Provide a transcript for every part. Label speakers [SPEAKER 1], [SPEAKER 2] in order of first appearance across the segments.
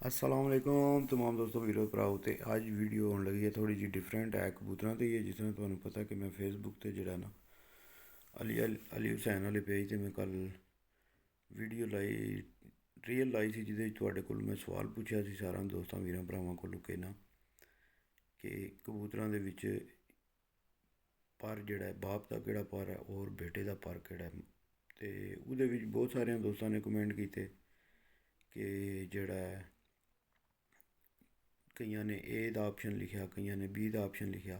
[SPEAKER 1] असलामुअलैकुम तमाम दोस्तों वीरो भराओ। तो अज वीडियो आने लगी है थोड़ी जी डिफरेंट है कबूतरों तो ही है। जिस तरह तुम्हें पता कि मैं फेसबुक से जरा ना अली हुसैन वाले पेज से मैं कल वीडियो लाई रीयल लाई सी जिदे को मैं सवाल पूछा सी सारा दोस्तों वीर भरावां को कि ना कि कबूतरों के विच पर जड़ा बाप का किहड़ा पर है और बेटे का पर किहड़ा है। तो उहदे विच बहुत सारे दोस्तों ने कमेंट किए कि जड़ा कईयां ने ए का ऑप्शन लिखा, कईयां ने बी का ऑप्शन लिखा।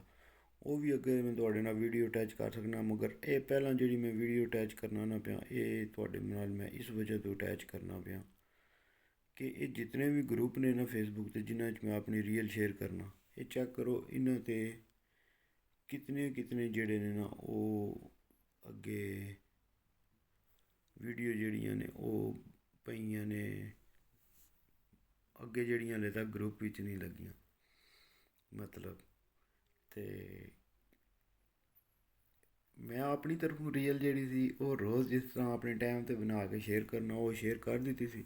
[SPEAKER 1] वो भी अगे मैं थोड़े नाल वीडियो अटैच कर सकना, मगर ये पहला जी मैं वीडियो अटैच करना ना पाया ये थोड़े नाल मैं इस वजह तो अटैच करना पाया कि ये जितने भी ग्रुप ने ना फेसबुक से जिन्हों मैं अपनी रीयल शेयर करना, ये चेक करो इन्हों ते कितने कितने जड़े ने ना वो अगे वीडियो जड़ियाँ ने वो पईयां ने अगे जड़ियाँ हाले तक ग्रुप विच नहीं लगियां। मतलब तो मैं अपनी तरफों रीयल जी सी वो रोज़ जिस तरह अपने टाइम तो बना के शेयर करना वो शेयर कर दी सी।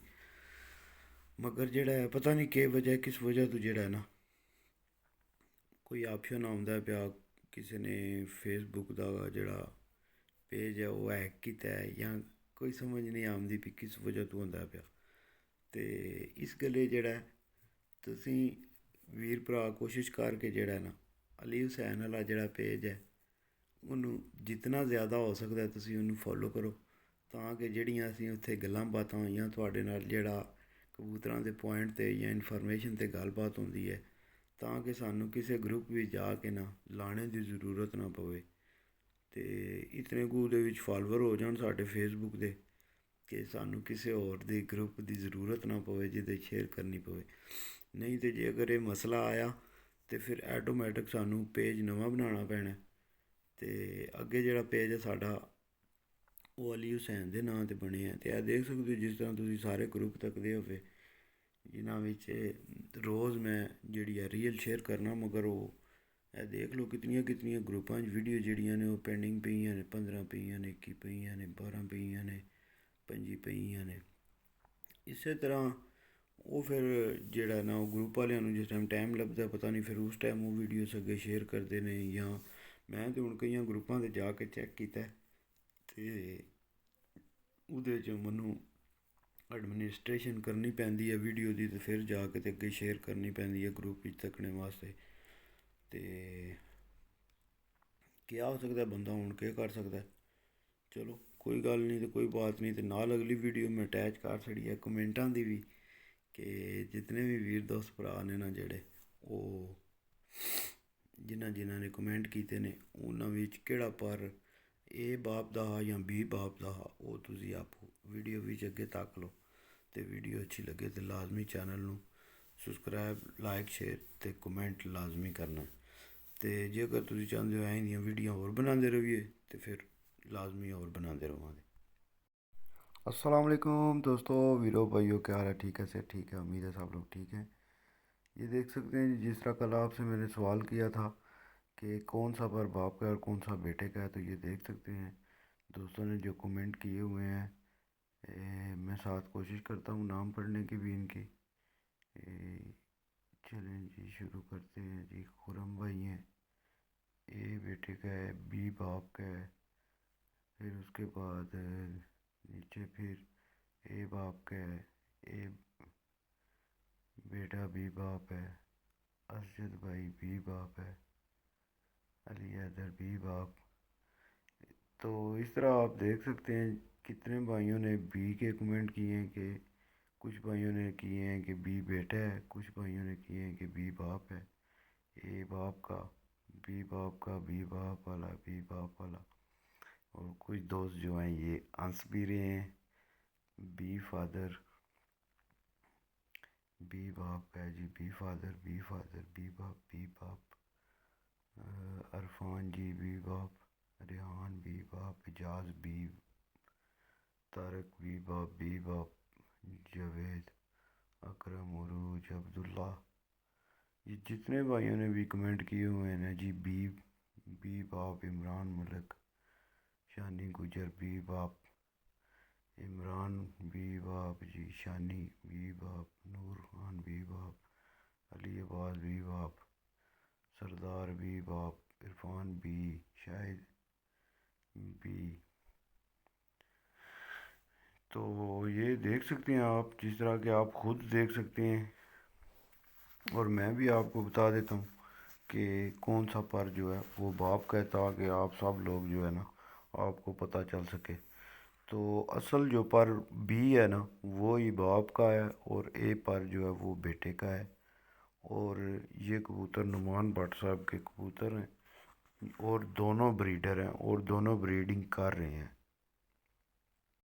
[SPEAKER 1] मगर जड़ा है पता नहीं कि वजह किस वजह तो जड़ा है ना कोई ऑप्शन आंदा पाया, किसी ने फेसबुक का जड़ा पेज है वो हैक किया है या कोई समझ नहीं आती भी किस वजह तो होंदा पाया। तो इस गल्ले जड़ा है तुसी वीर भरा कोशिश करके जड़ा है ना अली हुसैन वाला जड़ा पेज है उन्होंने जितना ज़्यादा हो सकता है तुसी उन्होंने फॉलो करो ताकि जड़ियाँ असीं उत्थे गल्लां बातां या तुहाडे नाल जेह्ड़ा कबूतरां दे पॉइंट ते या इन्फॉर्मेशन ते गल्लबात होंदी है ताकि सानू किसी ग्रुप में जाके ना लाने की जरूरत ना पवे। तो इतने कू दे विच फॉलोवर हो जान साडे फेसबुक दे कि सानू किसी होर दे ग्रुप की जरूरत ना पवे जिदे शेयर करनी पवे। नहीं तो जे अगर ये मसला आया तो फिर ऐटोमैटिक सानू पेज नवां बनाना पैना। तो अगे जड़ा पेज है साडा वो अली हुसैन के नाँ से बने हैं। तो यह देख सकते हो जिस तरह तुम सारे ग्रुप तकते हो जिन्हों रोज़ मैं जी रीयल शेयर करना, मगर वो यह देख लो कितनियां कितनियां ग्रुपों वीडियो जड़ियाँ ने वो पेंडिंग पईयां ने, 15 पईयां ने, 21 पईयां ने, 12 पईयां ने, 25 पईयां ने। इस तरह वो फिर जड़ा ना वो ग्रुप वाले जिस टाइम लगता पता नहीं फिर उस टाइम वो वीडियोस अगे शेयर करते हैं। या मैं तो हूँ कई ग्रुपों से जाके चैक किया तो उहदे च मैनू एडमिनिस्ट्रेशन करनी पैंदी है वीडियो की, तो फिर जाके तो अगे शेयर करनी पैंदी है ग्रुप तकने वास्ते। तो क्या हो सकता है बंदा हूँ क्या कर सकता है। चलो कोई गल नहीं, तो कोई बात नहीं। तो नाल अगली वीडियो मैं अटैच कर छड़ी है कमेंटां दी भी कि जितने भी वीर दोस्त भरा ने ना जड़े वो जिन्होंने जिन्होंने कमेंट किए ने उन्होंने विच केड़ा पर ए बाप का हा या बी बाप का हा वो तुसी आपो वीडियो विच अगे तक लो। तो वीडियो अच्छी लगे तो लाजमी चैनल नू सबसक्राइब लाइक शेयर तो कमेंट लाजमी करना। तो जे अगर तुम चाहते हो ऐं दियां वीडियो होर बनाते रहिए तो फिर लाजमी होर बनाते रहोगे। अस्सलाम वालेकुम दोस्तों वीरो भाइयों, क्या हाल है? ठीक है सर, ठीक है, उम्मीद है सब लोग ठीक हैं। ये देख सकते हैं जिस तरह कल आपसे मैंने सवाल किया था कि कौन सा पर बाप का है और कौन सा बेटे का है, तो ये देख सकते हैं दोस्तों ने जो कमेंट किए हुए हैं। मैं साथ कोशिश करता हूँ नाम पढ़ने की भी इनकी। चलें जी शुरू करते हैं जी। खुरम भाई हैं, ए बेटे का है, बी बाप का है, फिर उसके बाद नीचे फिर ए बाप का है, ए बेटा बी बाप है, असजद भाई बी बाप है, अली हैदर बी बाप। तो इस तरह आप देख सकते हैं कितने भाइयों ने बी के कमेंट किए हैं कि कुछ भाइयों ने किए हैं कि बी बेटा है, कुछ भाइयों ने किए हैं कि बी बाप है, ए बाप का, बी बाप का, बी बाप वाला, बी बाप वाला। और कुछ दोस्त जो हैं ये हंस भी रहे हैं, बी फादर, बी बाप का है जी, बी फादर, बी फादर, बी बाप, बी बाप। अरफान जी बी बाप, रेहान बी बाप, एजाज बी, तारक बी बाप, बी बाप, जावेद, अकरम, उरूज, अब्दुल्ला। ये जितने भाइयों ने भी कमेंट किए हुए हैं जी बी बाप, इमरान मलिक, शानी गुजर बी बाप, इमरान बी बाप जी, शानी बी बाप, नूर खान बी فواز بھی باپ، سردار بھی باپ، عرفان بھی، شاہد بھی. تو یہ دیکھ سکتے ہیں آپ، جس طرح کہ آپ خود دیکھ سکتے ہیں. اور میں بھی آپ کو بتا دیتا ہوں کہ کون سا پر جو ہے وہ باپ کا ہے، تاکہ آپ سب لوگ جو ہے نا آپ کو پتہ چل سکے. تو اصل جو پر بی ہے نا وہی باپ کا ہے، اور اے پر جو ہے وہ بیٹے کا ہے. اور یہ کبوتر نعمان بٹ صاحب کے کبوتر ہیں، اور دونوں بریڈر ہیں اور دونوں بریڈنگ کر رہے ہیں.